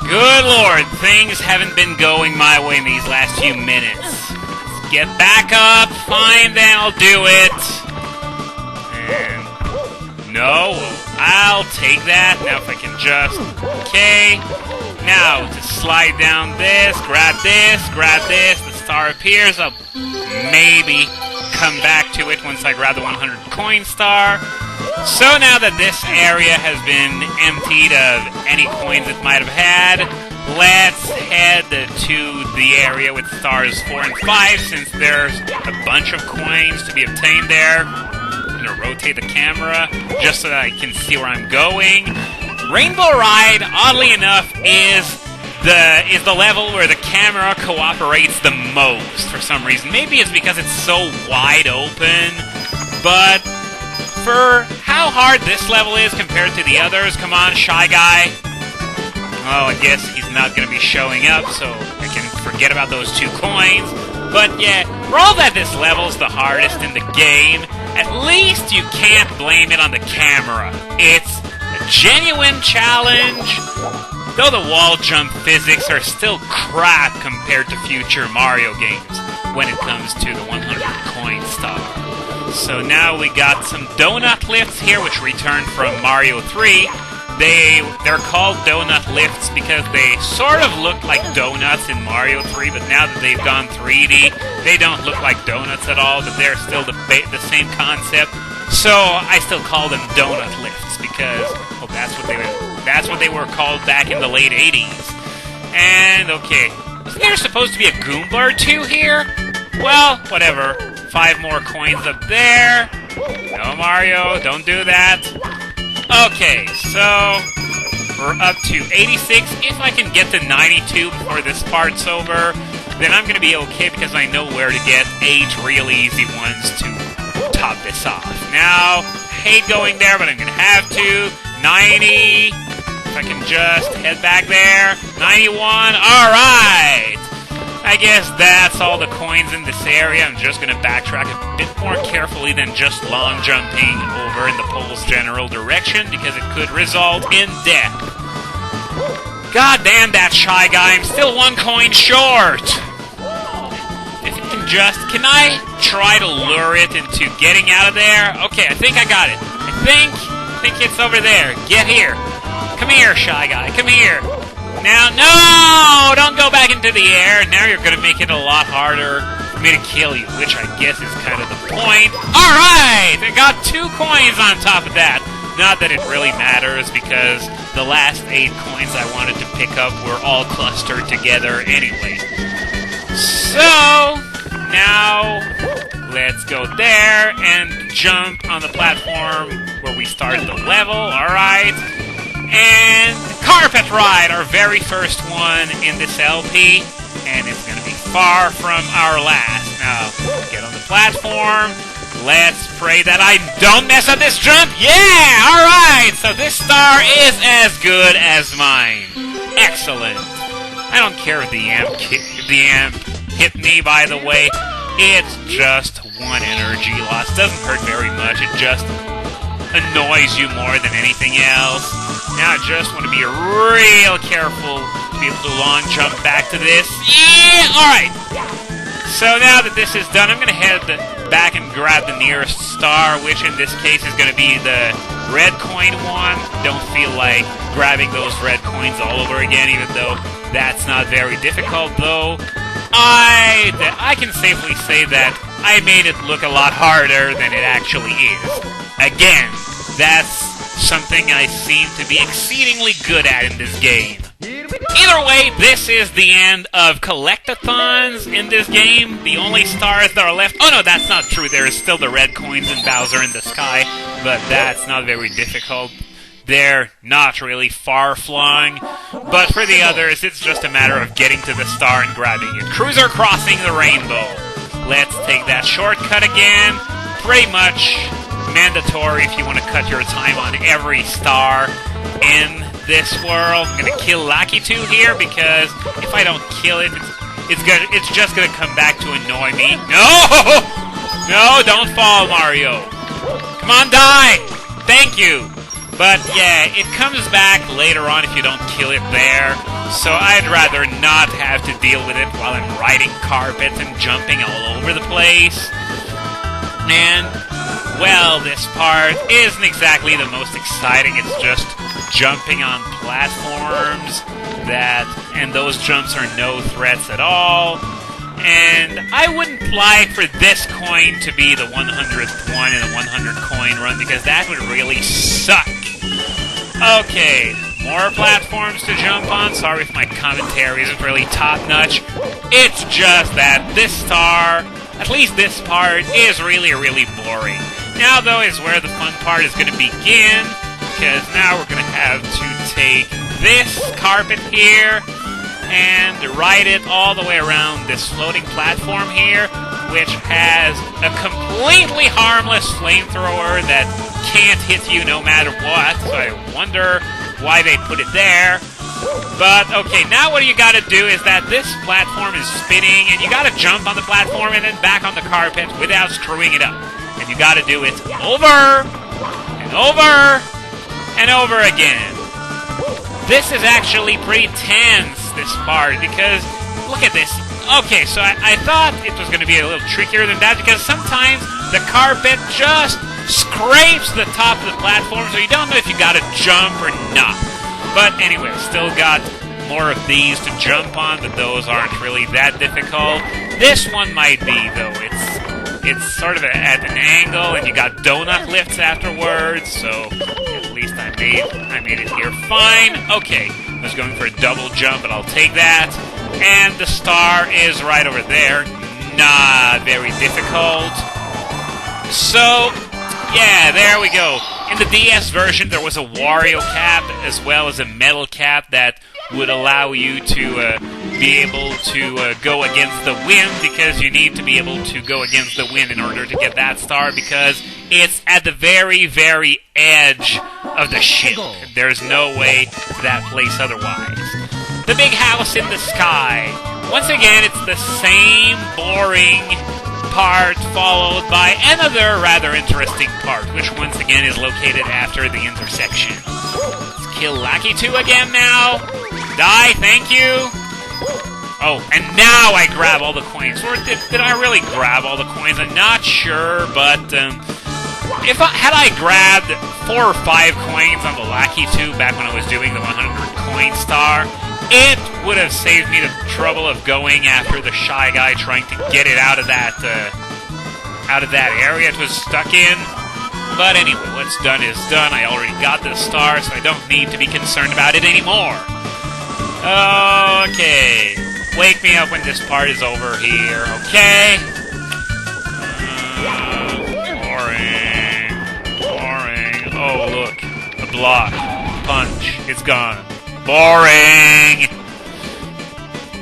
Good lord, things haven't been going my way in these last few minutes. Let's get back up, fine then, I'll do it. And no, I'll take that. Now if I can just, okay. Now to slide down this, grab this, the star appears. I'll maybe come back to it once I grab the 100 coin star. So now that this area has been emptied of any coins it might have had, let's head to the area with stars 4 and 5 since there's a bunch of coins to be obtained there. I'm going to rotate the camera just so that I can see where I'm going. Rainbow Ride, oddly enough, is the level where the camera cooperates the most for some reason. Maybe it's because it's so wide open, but for how hard this level is compared to the others, come on, Shy Guy. Oh, I guess he's not going to be showing up, so I can forget about those 2 coins. But yeah, for all that this level's the hardest in the game, at least you can't blame it on the camera. It's a genuine challenge, though the wall jump physics are still crap compared to future Mario games when it comes to the 100 coin star. So now we got some donut lifts here, which returned from Mario 3. They're called donut lifts because they sort of look like donuts in Mario 3, but now that they've gone 3D, they don't look like donuts at all, but they're still the same concept. So I still call them donut lifts because that's what they were called back in the late 80s. And okay, isn't there supposed to be a Goomba or 2 here? Well, whatever. 5 more coins up there. No, Mario, don't do that. Okay, so we're up to 86. If I can get to 92 before this part's over, then I'm going to be okay because I know where to get 8 really easy ones to top this off. Now, hate going there, but I'm going to have to. 90. If I can just head back there. 91. All right. I guess that's all the coins in this area. I'm just going to backtrack a bit more carefully than just long jumping over in the pole's general direction because it could result in death. God damn that Shy Guy, I'm still 1 coin short. If it can I try to lure it into getting out of there? Okay, I think I got it. I think it's over there. Get here. Come here, Shy Guy, come here. Now, no! Don't go back into the air. Now you're going to make it a lot harder for me to kill you, which I guess is kind of the point. Alright! I got 2 coins on top of that. Not that it really matters, because the last 8 coins I wanted to pick up were all clustered together anyway. So, now, let's go there and jump on the platform where we started the level. Alright. And Carpet Ride, our very first one in this LP, and it's going to be far from our last. Now, get on the platform. Let's pray that I don't mess up this jump. Yeah! Alright! So this star is as good as mine. Excellent. I don't care if the amp hit me, by the way. It's just 1 energy loss. Doesn't hurt very much. It just annoys you more than anything else. Now I just want to be real careful to be able to long jump back to this. Yeah! Alright. So now that this is done, I'm going to head back and grab the nearest star, which in this case is going to be the red coin one. Don't feel like grabbing those red coins all over again, even though that's not very difficult, though. I can safely say that I made it look a lot harder than it actually is. Again, that's something I seem to be exceedingly good at in this game. Either way, this is the end of collectathons in this game. The only stars that are left... Oh no, that's not true. There is still the red coins and Bowser in the sky, but that's not very difficult. They're not really far-flung, but for the others, it's just a matter of getting to the star and grabbing it. Cruiser crossing the rainbow. Let's take that shortcut again. Pretty much mandatory if you want to cut your time on every star in this world. I'm gonna kill Lucky 2 here because if I don't kill it, it's just gonna come back to annoy me. No! No, don't fall, Mario. Come on, die! Thank you. But yeah, it comes back later on if you don't kill it there. So I'd rather not have to deal with it while I'm riding carpets and jumping all over the place. And, well, this part isn't exactly the most exciting. It's just jumping on platforms and those jumps are no threats at all. And I wouldn't like for this coin to be the 100th one in a 100 coin run because that would really suck. Okay, more platforms to jump on. Sorry if my commentary isn't really top-notch. It's just that this star, at least this part, is really, really boring. Now, though, is where the fun part is going to begin, because now we're going to have to take this carpet here and ride it all the way around this floating platform here, which has a completely harmless flamethrower that can't hit you no matter what, so I wonder why they put it there. But, okay, now what you gotta do is that this platform is spinning, and you gotta jump on the platform and then back on the carpet without screwing it up. And you gotta do it over, and over, and over again. This is actually pretty tense, this part, because, look at this. Okay, so I thought it was going to be a little trickier than that, because sometimes the carpet just scrapes the top of the platform, so you don't know if you got to jump or not. But anyway, still got more of these to jump on, but those aren't really that difficult. This one might be, though. It's sort of at an angle, and you got donut lifts afterwards, so at least I made it here fine. Okay, I was going for a double jump, but I'll take that. And the star is right over there. Not very difficult. So, yeah, there we go. In the DS version, there was a Wario cap as well as a metal cap that would allow you to be able to go against the wind, because you need to be able to go against the wind in order to get that star, because it's at the very, very edge of the ship. There's no way to that place otherwise. The big house in the sky. Once again, it's the same boring part followed by another rather interesting part, which once again is located after the intersection. Let's kill Lucky 2 again now. Die, thank you. Oh, and now I grab all the coins. Or did I really grab all the coins? I'm not sure, but had I grabbed 4 or 5 coins on the Lucky 2 back when I was doing the 100 coin star, it would have saved me the trouble of going after the shy guy trying to get it out of that area it was stuck in. But anyway, what's done is done. I already got the star, so I don't need to be concerned about it anymore. Okay. Wake me up when this part is over here, okay? Boring. Oh, look. A block. Punch. It's gone. Boring!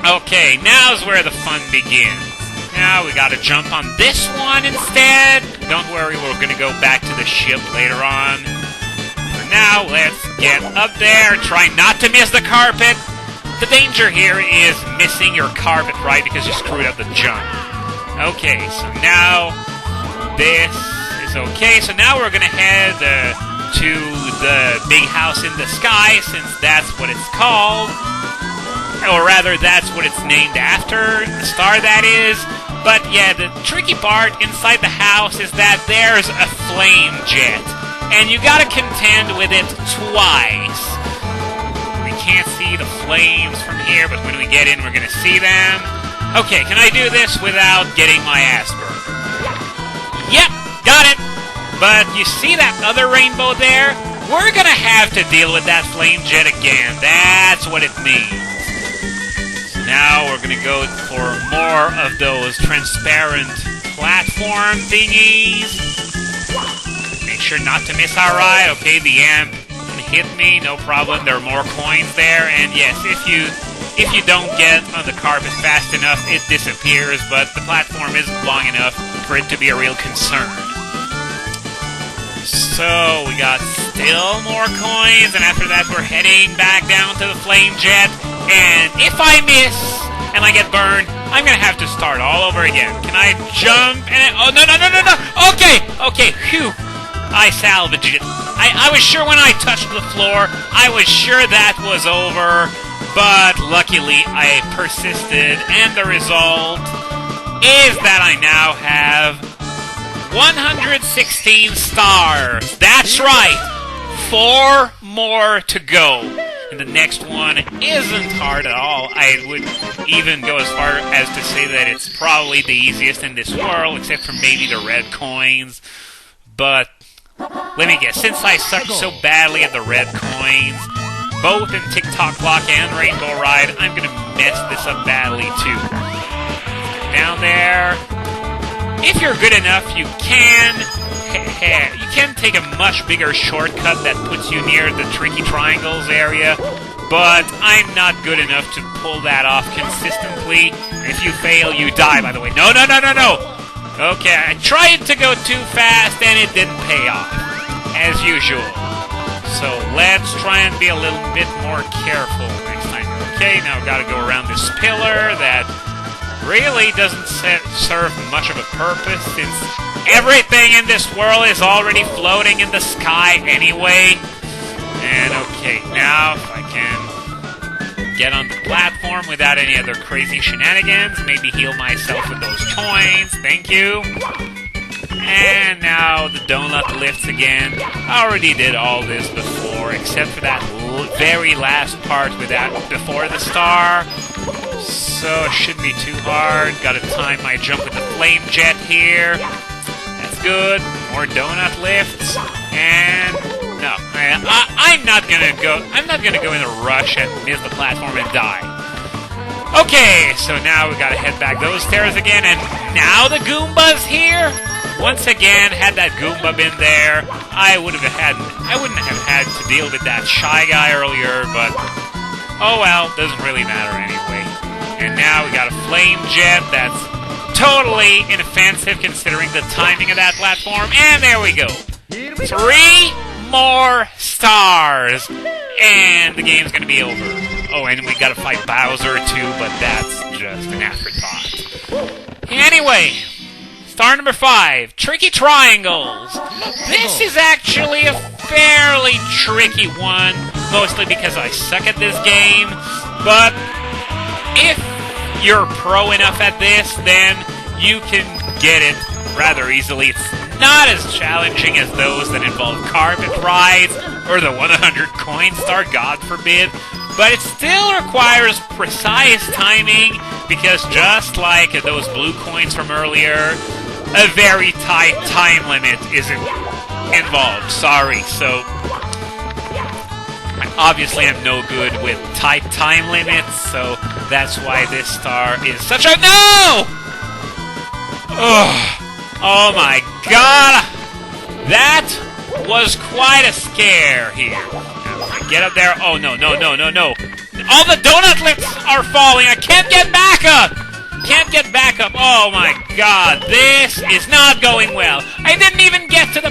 Okay, now's where the fun begins. Now we gotta jump on this one instead. Don't worry, we're gonna go back to the ship later on. For now, let's get up there. Try not to miss the carpet. The danger here is missing your carpet, right? Because you screwed up the jump. Okay, so now this is okay. So now we're gonna head to the big house in the sky, since that's what it's called. Or rather, that's what it's named after, the star that is. But yeah, the tricky part inside the house is that there's a flame jet, and you gotta contend with it twice. We can't see the flames from here, but when we get in, we're gonna see them. Okay, can I do this without getting my ass burned? Yep, got it! But you see that other rainbow there? We're gonna have to deal with that flame jet again. That's what it means. So now we're gonna go for more of those transparent platform thingies. Make sure not to miss our ride. Okay, the amp hit me, no problem. There are more coins there, and yes, if you don't get on the carpet fast enough, it disappears, but the platform isn't long enough for it to be a real concern. So, we got still more coins, and after that we're heading back down to the flame jet, and if I miss, and I get burned, I'm gonna have to start all over again. Can I jump? And oh, no! Okay, phew! I salvaged it. I was sure when I touched the floor, I was sure that was over, but luckily I persisted, and the result is that I now have 116 stars. That's right, 4 more to go. And the next one isn't hard at all. I would even go as far as to say that it's probably the easiest in this world, except for maybe the red coins. But let me guess, since I suck so badly at the red coins, both in TikTok Block and Rainbow Ride, I'm gonna mess this up badly too. Down there. If you're good enough, you can take a much bigger shortcut that puts you near the tricky triangles area, but I'm not good enough to pull that off consistently. If you fail, you die, by the way. No! Okay, I tried to go too fast and it didn't pay off, as usual. So let's try and be a little bit more careful next time. Okay, now I've got to go around this pillar that really doesn't serve much of a purpose, since everything in this world is already floating in the sky anyway. And okay, now if I can get on the platform without any other crazy shenanigans, maybe heal myself with those coins, thank you. And now the donut lifts again. I already did all this before, except for that very last part before the star. So it shouldn't be too hard. Gotta time my jump with the flame jet here. That's good. More donut lifts. And no, I'm not gonna go in a rush and miss the platform and die. Okay, so now we gotta head back those stairs again, and now the Goomba's here. Once again, had that Goomba been there, I wouldn't have had to deal with that shy guy earlier, but oh well, doesn't really matter anyway. And now we got a flame jet that's totally inoffensive considering the timing of that platform, and there we go. 3 more stars, and the game's gonna be over. Oh, and we gotta fight Bowser too, but that's just an afterthought. Anyway, star number 5, Tricky Triangles. This is actually a fairly tricky one, mostly because I suck at this game, but if you're pro enough at this, then you can get it rather easily. It's not as challenging as those that involve carpet rides or the 100 coin star, God forbid, but it still requires precise timing because just like those blue coins from earlier, a very tight time limit is involved. Sorry, so obviously I'm no good with tight time limits, so that's why this star is such a no! Oh my god! That was quite a scare here. Now, get up there. Oh no. All the donut lifts are falling. I can't get back up! Oh my god, this is not going well. I didn't even get to the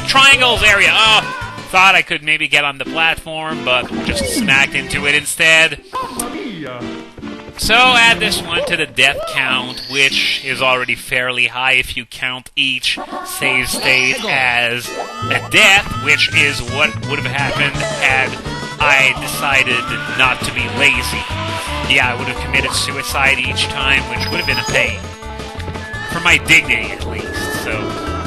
triangles area. Oh, thought I could maybe get on the platform, but just smacked into it instead. So add this one to the death count, which is already fairly high if you count each save state as a death, which is what would have happened had I decided not to be lazy. Yeah, I would have committed suicide each time, which would have been a pain. For my dignity, at least. So,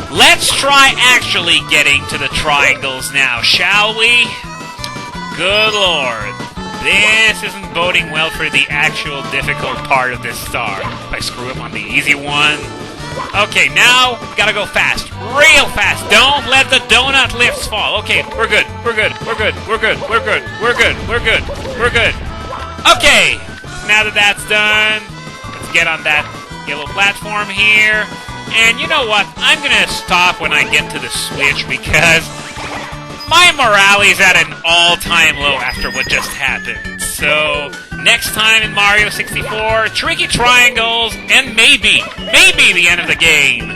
let's try actually getting to the triangles now, shall we? Good lord. This isn't boding well for the actual difficult part of this star. If I screw up on the easy one. Okay, now, gotta go fast. Real fast. Don't let the donut lifts fall. Okay, we're good. Okay, now that that's done, let's get on that yellow platform here. And you know what? I'm gonna stop when I get to the switch because my morale is at an all-time low after what just happened. So, next time in Mario 64, Tricky Triangles, and maybe the end of the game.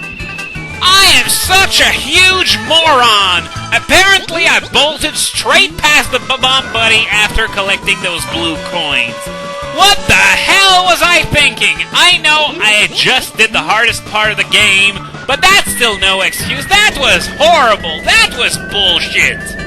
I am such a huge moron! Apparently I bolted straight past the Bob-Omb Buddy after collecting those blue coins. What the hell was I thinking? I know I just did the hardest part of the game, but that's still no excuse. That was horrible. That was bullshit.